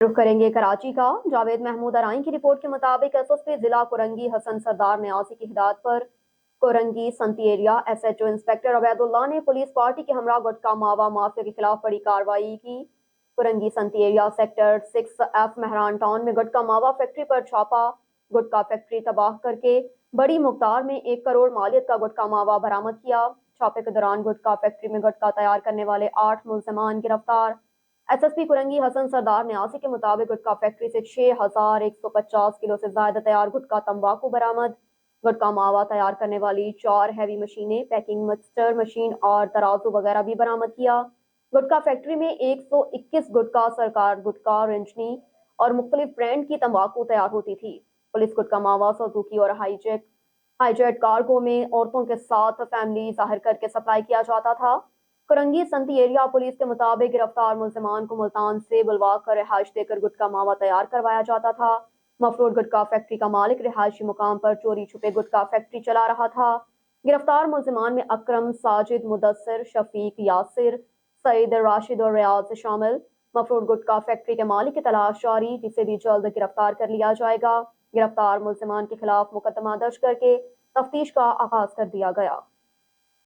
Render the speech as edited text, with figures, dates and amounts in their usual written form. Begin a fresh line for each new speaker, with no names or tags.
रुख करेंगे कराची का। जावेद महमूद अराइन की रिपोर्ट के मुताबिक एसएसपी जिला कुरंगी हसन सरदार न्यासी की हिदायत पर कुरंगी संती एरिया एसएचओ इंस्पेक्टर अवैदुल्लाह ने पुलिस पार्टी के हमरा गुटखा मावा माफिया के खिलाफ बड़ी कार्रवाई की। कुरंगी संती एरिया सेक्टर 6F महरान टाउन में गुटखा मावा फैक्ट्री पर छापा। गुटखा फैक्ट्री तबाह करके बड़ी मुकदार में 1 करोड़ मालियत का गुटखा मावा बरामद किया। छापे के दौरान गुटखा फैक्ट्री में गुटखा तैयार करने वाले 8 मुल्जिमान गिरफ्तार। एसएसपी कुरंगी हसन सरदार न्यासी के मुताबिक गुटखा फैक्ट्री से 6150 किलो से ज्यादा तैयार गुटखा तंबाकू बरामद। गुटखा मावा तैयार करने वाली 4 हैवी मशीनें, पैकिंग मिक्सचर मशीन और तराजू वगैरह भी बरामद किया। गुटखा फैक्ट्री में 121 गुटखा सरकार गुटखा रंजनी और मुख्तलिफ ब्रांड की तंबाकू तैयार होती थी। पुलिस गुटखा मावा सुजुकी और हाईजेट कार्गो में औरतों के साथ फैमिली जाहिर करके सप्लाई किया जाता था। कुरंगी संती एरिया पुलिस के मुताबिक गिरफ्तार मुल्जिमान को मुल्तान से बुलवा कर रिहाइश देकर गुटखा मावा तैयार करवाया जाता था। मफरूर गुटखा फैक्ट्री का मालिक रिहायशी मुकाम पर चोरी छुपे गुटखा फैक्ट्री चला रहा था। गिरफ्तार मुल्जिमान में अकरम, साजिद, मुदस्सिर, शफीक, यासिर, सईद, राशिद और रियाज शामिल। मफरूर गुटखा फैक्ट्री के मालिक की तलाश जारी, जिसे भी जल्द गिरफ्तार कर लिया जाएगा। गिरफ्तार मुल्जिमान के खिलाफ मुकदमा दर्ज करके तफ्तीश का आगाज कर दिया गया।